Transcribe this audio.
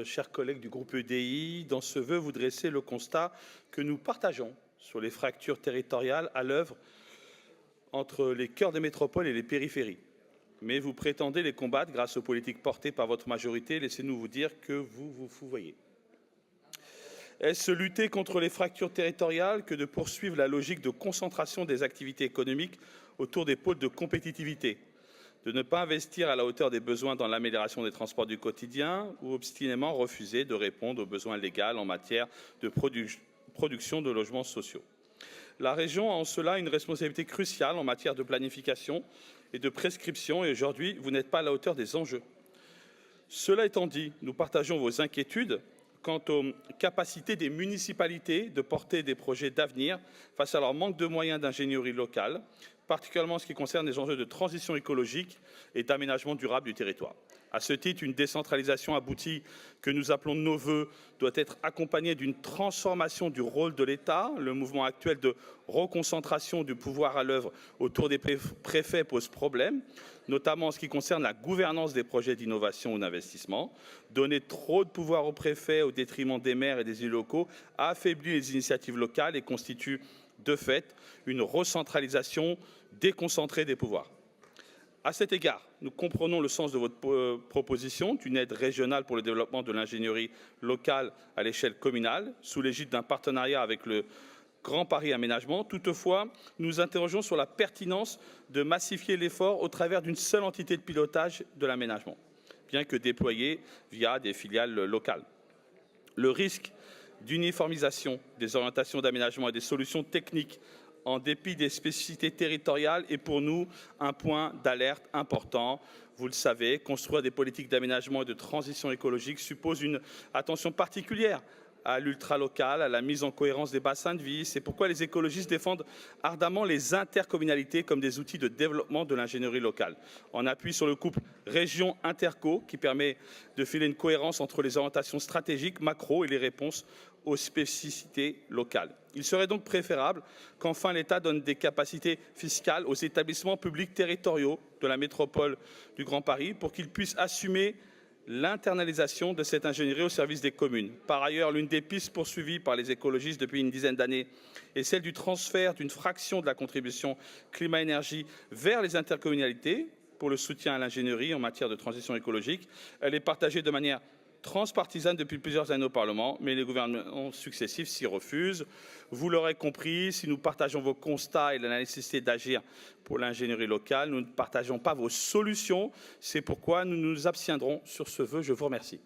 Chers collègues du groupe EDI, dans ce vœu, vous dressez le constat que nous partageons sur les fractures territoriales à l'œuvre entre les cœurs des métropoles et les périphéries. Mais vous prétendez les combattre grâce aux politiques portées par votre majorité. Laissez-nous vous dire que vous vous fourvoyez. Est-ce lutter contre les fractures territoriales que de poursuivre la logique de concentration des activités économiques autour des pôles de compétitivité, de ne pas investir à la hauteur des besoins dans l'amélioration des transports du quotidien ou obstinément refuser de répondre aux besoins légaux en matière de production de logements sociaux? La région a en cela une responsabilité cruciale en matière de planification et de prescription et aujourd'hui, vous n'êtes pas à la hauteur des enjeux. Cela étant dit, nous partageons vos inquiétudes quant aux capacités des municipalités de porter des projets d'avenir face à leur manque de moyens d'ingénierie locale, particulièrement en ce qui concerne les enjeux de transition écologique et d'aménagement durable du territoire. À ce titre, une décentralisation aboutie que nous appelons de nos vœux doit être accompagnée d'une transformation du rôle de l'État. Le mouvement actuel de reconcentration du pouvoir à l'œuvre autour des préfets pose problème, notamment en ce qui concerne la gouvernance des projets d'innovation ou d'investissement. Donner trop de pouvoir aux préfets au détriment des maires et des élus locaux affaiblit les initiatives locales et constitue de fait une recentralisation déconcentrée des pouvoirs. À cet égard, nous comprenons le sens de votre proposition d'une aide régionale pour le développement de l'ingénierie locale à l'échelle communale, sous l'égide d'un partenariat avec le Grand Paris Aménagement. Toutefois, nous nous interrogeons sur la pertinence de massifier l'effort au travers d'une seule entité de pilotage de l'aménagement, bien que déployée via des filiales locales. Le risque d'uniformisation des orientations d'aménagement et des solutions techniques en dépit des spécificités territoriales est pour nous un point d'alerte important. Vous le savez, construire des politiques d'aménagement et de transition écologique suppose une attention particulière à l'ultralocal, à la mise en cohérence des bassins de vie. C'est pourquoi les écologistes défendent ardemment les intercommunalités comme des outils de développement de l'ingénierie locale, en appui sur le couple région-interco qui permet de filer une cohérence entre les orientations stratégiques macro et les réponses aux spécificités locales. Il serait donc préférable qu'enfin l'État donne des capacités fiscales aux établissements publics territoriaux de la métropole du Grand Paris pour qu'ils puissent assumer l'internalisation de cette ingénierie au service des communes. Par ailleurs, l'une des pistes poursuivies par les écologistes depuis une dizaine d'années est celle du transfert d'une fraction de la contribution climat-énergie vers les intercommunalités pour le soutien à l'ingénierie en matière de transition écologique. Elle est partagée de manière transpartisane depuis plusieurs années au Parlement, mais les gouvernements successifs s'y refusent. Vous l'aurez compris, si nous partageons vos constats et la nécessité d'agir pour l'ingénierie locale, nous ne partageons pas vos solutions. C'est pourquoi nous nous abstiendrons sur ce vœu. Je vous remercie.